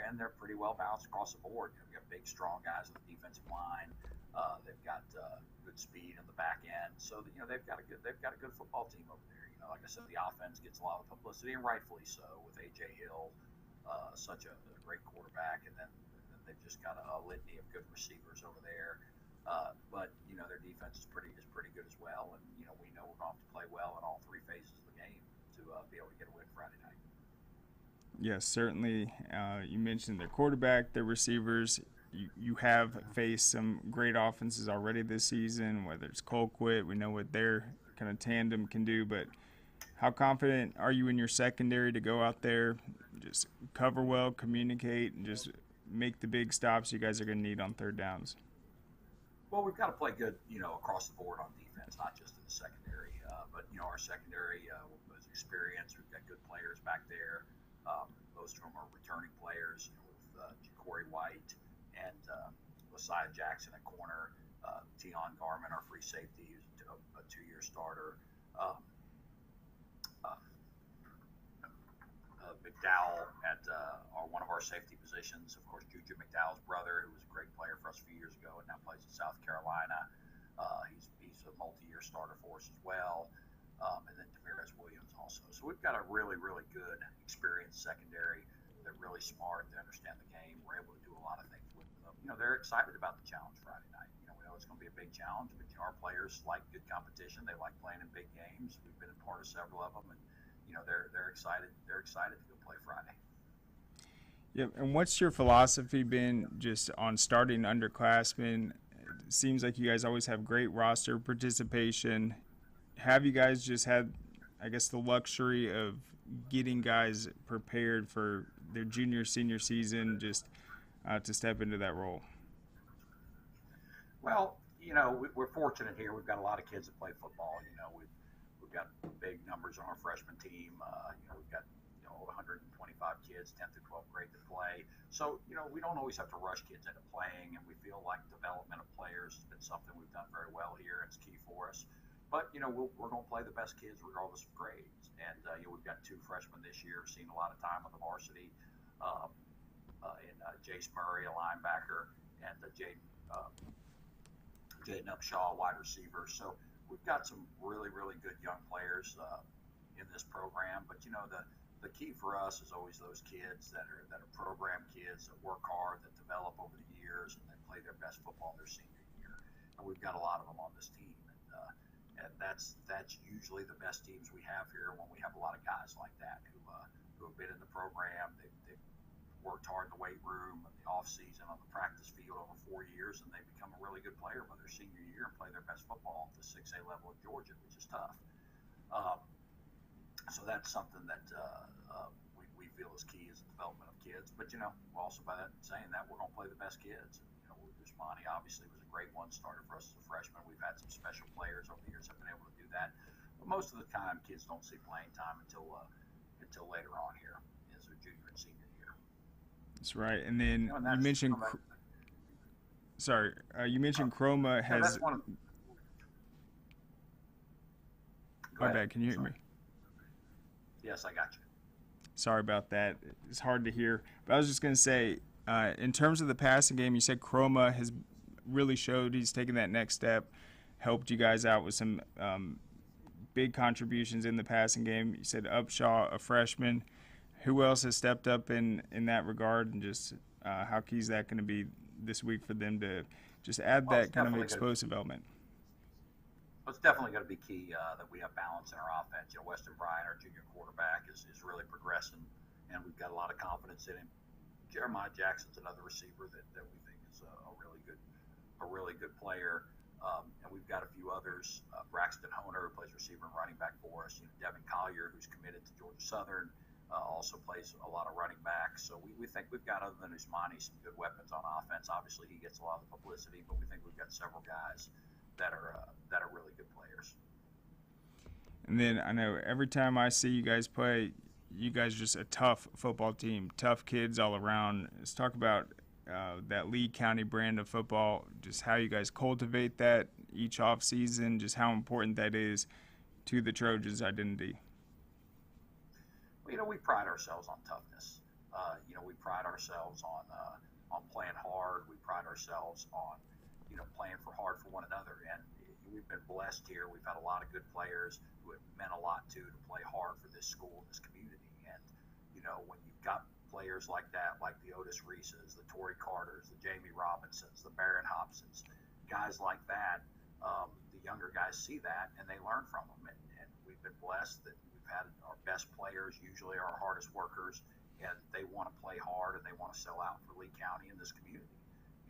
And they're pretty well balanced across the board. You know, we got big, strong guys on the defensive line. They've got good speed in the back end. So they've got a good football team over there. You know, like I said, the offense gets a lot of publicity, and rightfully so, with A.J. Hill, such a great quarterback, and then they've just got a litany of good receivers over there. But their defense is pretty good as well, and we know we're going to have to play well in all three phases of the game to be able to get a win Friday night. Yes, certainly. You mentioned their quarterback, their receivers. You have faced some great offenses already this season, whether it's Colquitt. We know what their kind of tandem can do, but how confident are you in your secondary to go out there, just cover well, communicate, and just make the big stops you guys are going to need on third downs? Well, we've got to play good, across the board on defense, not just in the secondary. But our secondary was experienced. We've got good players back there. Most of them are returning players, with Ja'Cory White and Messiah Jackson at corner. Tion Garman, our free safety, who's a 2-year starter. McDowell at one of our safety positions. Of course, Juju McDowell's brother, who was a great player for us a few years ago and now plays in South Carolina. He's a multi-year starter for us as well. And then Demirez Williams also. So we've got a really, really good, experienced secondary. They're really smart. They understand the game. We're able to do a lot of things with them. They're excited about the challenge Friday night. We know it's going to be a big challenge, but our players like good competition. They like playing in big games. We've been a part of several of them, and they're excited. They're excited to go play Friday. Yep. And what's your philosophy been just on starting underclassmen? It seems like you guys always have great roster participation. Have you guys just had, I guess, the luxury of getting guys prepared for their junior, senior season, just to step into that role? Well, we're fortunate here. We've got a lot of kids that play football. We've got big numbers on our freshman team. We've got 125 kids, 10th through 12th grade that play. So we don't always have to rush kids into playing, and we feel like development of players has been something we've done very well here. It's key for us. But we're going to play the best kids regardless of grades. And we've got 2 freshmen this year, seen a lot of time on the varsity, in Jace Murray, a linebacker, and Jaden Upshaw, a wide receiver. So we've got some really, really good young players in this program. But the key for us is always those kids that are program kids that work hard, that develop over the years, and that play their best football their senior year. And we've got a lot of them on this team. And that's usually the best teams we have here, when we have a lot of guys like that who have been in the program. They've worked hard in the weight room, in the off season, on the practice field over 4 years, and they become a really good player by their senior year and play their best football at the 6A level at Georgia, which is tough. So that's something that we feel is key, is the development of kids. But also by that saying that, we're going to play the best kids. Usmani obviously was a great one, started for us as a freshman. We've had some special players over the years that have been able to do that. But most of the time, kids don't see playing time until later on here, as their junior and senior year. That's right. And then you mentioned, you mentioned Chroma has. My bad. Can you hear me? Yes, I got you. Sorry about that. It's hard to hear. But I was just going to say, in terms of the passing game, you said Chroma has really showed he's taken that next step, helped you guys out with some big contributions in the passing game. You said Upshaw, a freshman. Who else has stepped up in that regard, and just how key is that going to be this week for them to just add that kind of explosive element? Well, it's definitely going to be key that we have balance in our offense. Weston Bryant, our junior quarterback, is really progressing, and we've got a lot of confidence in him. Jeremiah Jackson's another receiver that we think is a really good player. And we've got a few others. Braxton Honer, who plays receiver and running back for us. Devin Collier, who's committed to Georgia Southern, also plays a lot of running back. So we think we've got, other than Usmani, some good weapons on offense. Obviously, he gets a lot of the publicity, but we think we've got several guys that are really good players. And then I know every time I see you guys play, you guys are just a tough football team, tough kids all around. Let's talk about that Lee County brand of football, just how you guys cultivate that each off season, just how important that is to the Trojans' identity. Well, we pride ourselves on toughness. We pride ourselves on playing hard. We pride ourselves on, playing hard for one another. And we've been blessed here. We've had a lot of good players who have meant a lot to play hard for this school and this community. And, when you've got players like that, like the Otis Reeses, the Torrey Carters, the Jamie Robinsons, the Barron Hobsons, guys like that, the younger guys see that and they learn from them. And we've been blessed that we've had our best players, usually our hardest workers, and they want to play hard and they want to sell out for Lee County and this community.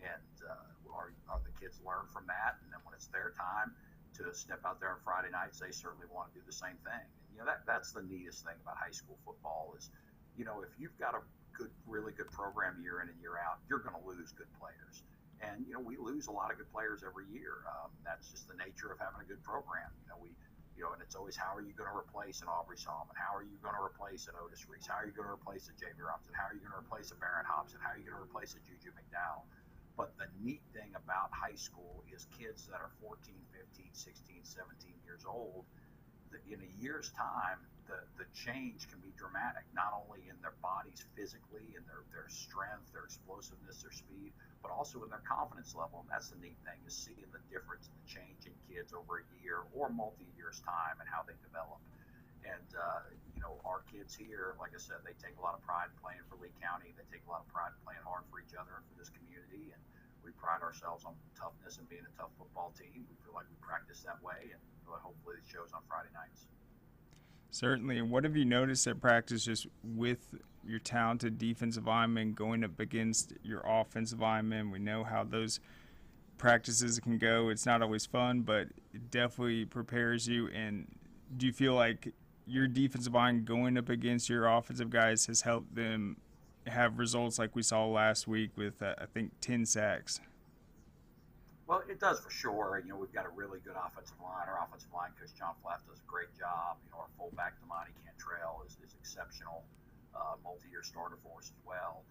And the kids learn from that. And then when it's their time to step out there on Friday nights, they certainly want to do the same thing. And, that's the neatest thing about high school football is, if you've got a really good program year in and year out, you're going to lose good players. And, we lose a lot of good players every year. That's just the nature of having a good program. And it's always, how are you going to replace an Aubrey Solomon? How are you going to replace an Otis Reese? How are you going to replace a Jamie Robinson? How are you going to replace a Barron Hobson? How are you going to replace a Juju McDowell? But the neat thing about high school is kids that are 14, 15, 16, 17 years old, in a year's time, the change can be dramatic, not only in their bodies physically and their strength, their explosiveness, their speed, but also in their confidence level. And that's the neat thing, is seeing the difference in the change in kids over a year or multi-years time and how they develop. And, our kids here, like I said, they take a lot of pride in playing for Lee County. They take a lot of pride in playing hard for each other and for this community. And we pride ourselves on toughness and being a tough football team. We feel like we practice that way, and hopefully it shows on Friday nights. Certainly. And what have you noticed at practice, just with your talented defensive linemen going up against your offensive linemen? We know how those practices can go. It's not always fun, but it definitely prepares you. And do you feel like your defensive line going up against your offensive guys has helped them have results like we saw last week with, I think, 10 sacks? Well, it does for sure. We've got a really good offensive line. Our offensive line coach, John Flaff, does a great job. Our fullback, Damani Cantrell, is exceptional, multi-year starter for us as well.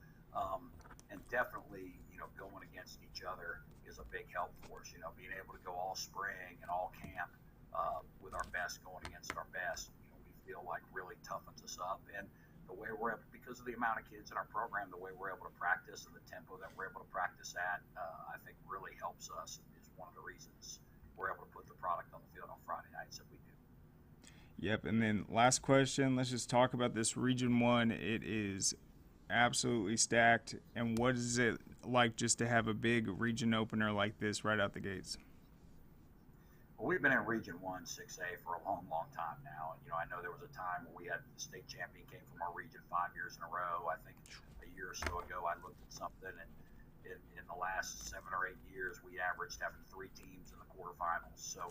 And definitely, going against each other is a big help for us. Being able to go all spring and all camp with our best going against our best, we feel like really toughens us up. And the way we're able, because of the amount of kids in our program, the way we're able to practice and the tempo that we're able to practice at, I think really helps us. Is one of the reasons we're able to put the product on the field on Friday nights that we do. Yep. And then last question, let's just talk about this Region 1. It is absolutely stacked. And what is it like just to have a big region opener like this right out the gates? Well, we've been in Region 1 6A for a long, long time now. And, I know there was a time when we had the state champion came from our region 5 years in a row. I think a year or so ago I looked at something, and in the last 7 or 8 years we averaged having 3 teams in the quarterfinals. So,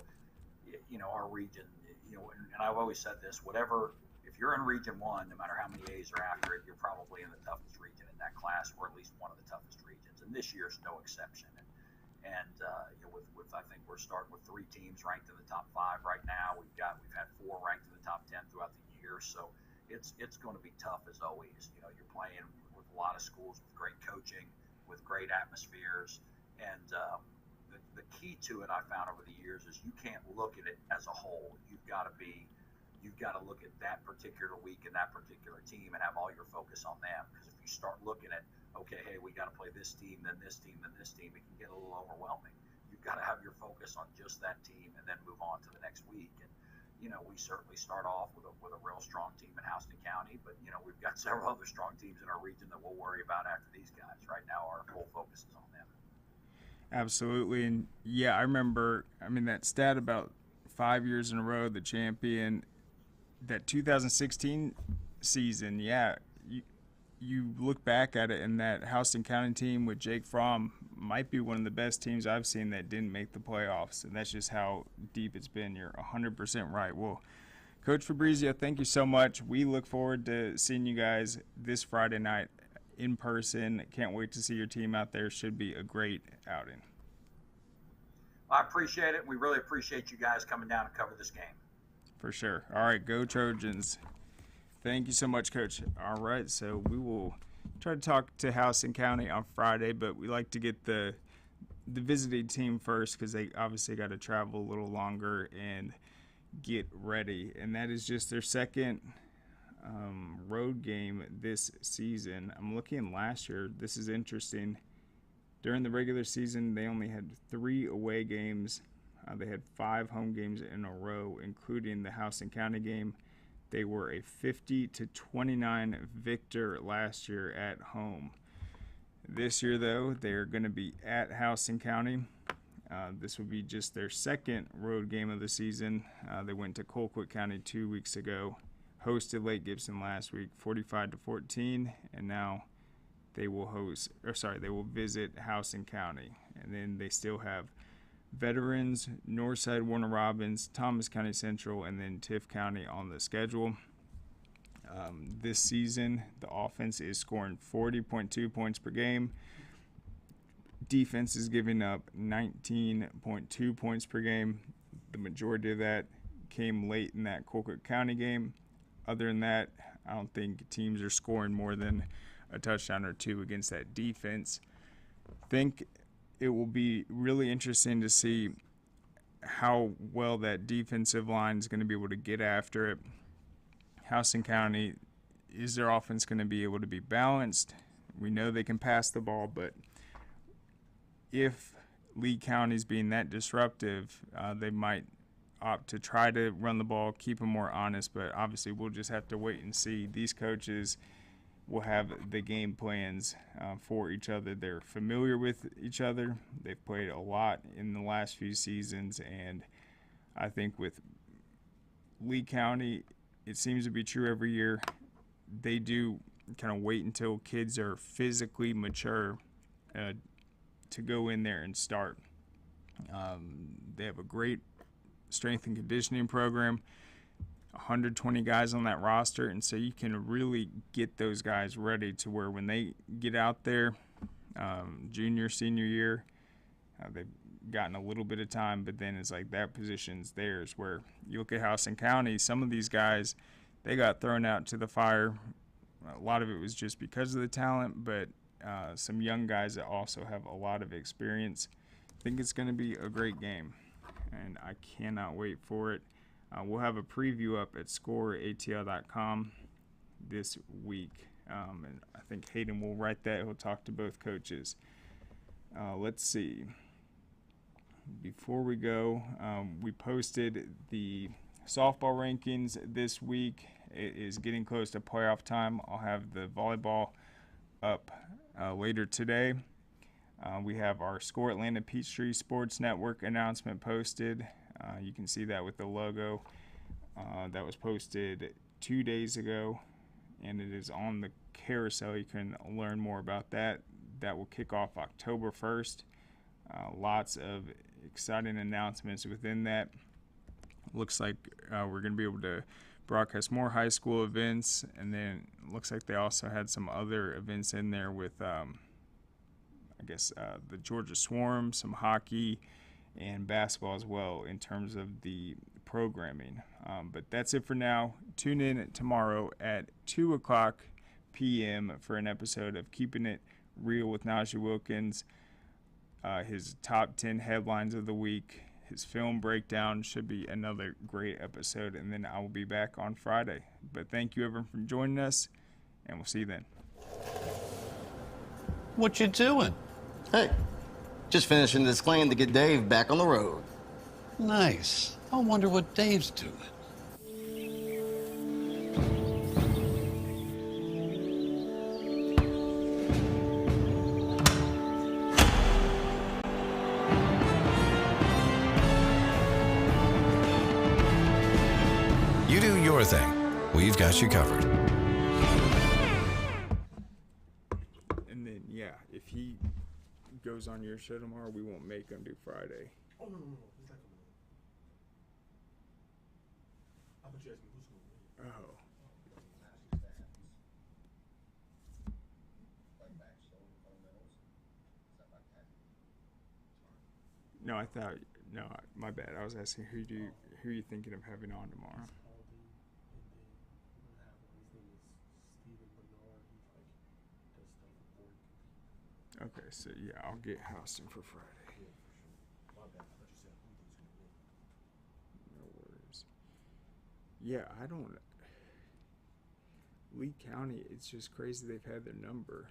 our region, and I've always said this, if you're in Region 1, no matter how many A's are after it, you're probably in the toughest region in that class, or at least one of the toughest regions. And this year's no exception. And I think we're starting with 3 teams ranked in the top 5 right now. We've had 4 ranked in the top 10 throughout the year. So it's going to be tough as always. You're playing with a lot of schools with great coaching, with great atmospheres, and the key to it I found over the years is you can't look at it as a whole. You've got to look at that particular week and that particular team and have all your focus on them. Because if you start looking at, okay, hey, we got to play this team, then this team, then this team, it can get a little overwhelming. You've got to have your focus on just that team and then move on to the next week. And, we certainly start off with a real strong team in Houston County, but, we've got several other strong teams in our region that we'll worry about after these guys. Right now, our whole focus is on them. Absolutely. And, yeah, I remember, that stat about 5 years in a row, the champion, that 2016 season, yeah, you look back at it, and that Houston County team with Jake Fromm might be one of the best teams I've seen that didn't make the playoffs, and that's just how deep it's been. You're 100% right. Well, Coach Fabrizio, thank you so much. We look forward to seeing you guys this Friday night in person. Can't wait to see your team out there. Should be a great outing. I appreciate it. We really appreciate you guys coming down to cover this game. For sure. All right, go Trojans. Thank you so much, Coach. All right, so we will try to talk to Houston County on Friday, but we like to get the visiting team first because they obviously got to travel a little longer and get ready. And that is just their second road game this season. I'm looking last year. This is interesting. During the regular season, they only had 3 away games. They had 5 home games in a row, including the House and County game. They were a 50-29 victor last year at home. This year, though, they're going to be at House and County. This will be just their second road game of the season. They went to Colquitt County 2 weeks ago, hosted Lake Gibson last week, 45-14, and now they will visit House and County. And then they still have Veterans, Northside, Warner Robins, Thomas County Central, and then Tift County on the schedule. This season, the offense is scoring 40.2 points per game. Defense is giving up 19.2 points per game. The majority of that came late in that Colquitt County game. Other than that, I don't think teams are scoring more than a touchdown or 2 against that defense. I think it will be really interesting to see how well that defensive line is going to be able to get after it. House and County, is their offense going to be able to be balanced? We know they can pass the ball, but if Lee County's being that disruptive, they might opt to try to run the ball, keep them more honest, but obviously we'll just have to wait and see. These coaches will have the game plans for each other. They're familiar with each other. They've played a lot in the last few seasons, and I think with Lee County, it seems to be true every year. They do kind of wait until kids are physically mature to go in there and start. They have a great strength and conditioning program, 120 guys on that roster, and so you can really get those guys ready to where when they get out there, junior, senior year, they've gotten a little bit of time, but then it's like that position's theirs. Where you look at House and County, some of these guys, they got thrown out to the fire. A lot of it was just because of the talent, but some young guys that also have a lot of experience. I think it's going to be a great game, and I cannot wait for it. We'll have a preview up at scoreatl.com this week, and I think Hayden will write that. He'll talk to both coaches. Let's see. Before we go, we posted the softball rankings this week. It is getting close to playoff time. I'll have the volleyball up later today. We have our Score Atlanta Peachtree Sports Network announcement posted. You can see that with the logo. That was posted 2 days ago, and it is on the carousel. You can learn more about that. That will kick off October 1st. Lots of exciting announcements within that. Looks like we're going to be able to broadcast more high school events, and then looks like they also had some other events in there with, the Georgia Swarm, some hockey, and basketball as well in terms of the programming. But that's it for now. Tune in tomorrow at 2 o'clock p.m. for an episode of Keeping It Real with Najee Wilkins. His top 10 headlines of the week, his film breakdown should be another great episode, and then I will be back on Friday. But thank you everyone for joining us, and we'll see you then. What you doing? Hey, just finishing this claim to get Dave back on the road. Nice. I wonder what Dave's doing. You do your thing. We've got you covered. And then, if he goes on your show tomorrow, we won't make him do Friday. Oh, no. He's not coming on. I thought you asked me who's going to win. Oh. No, my bad. I was asking who are you thinking of having on tomorrow? Okay, so I'll get Houston for Friday. No worries. I don't. Lee County, it's just crazy they've had their number.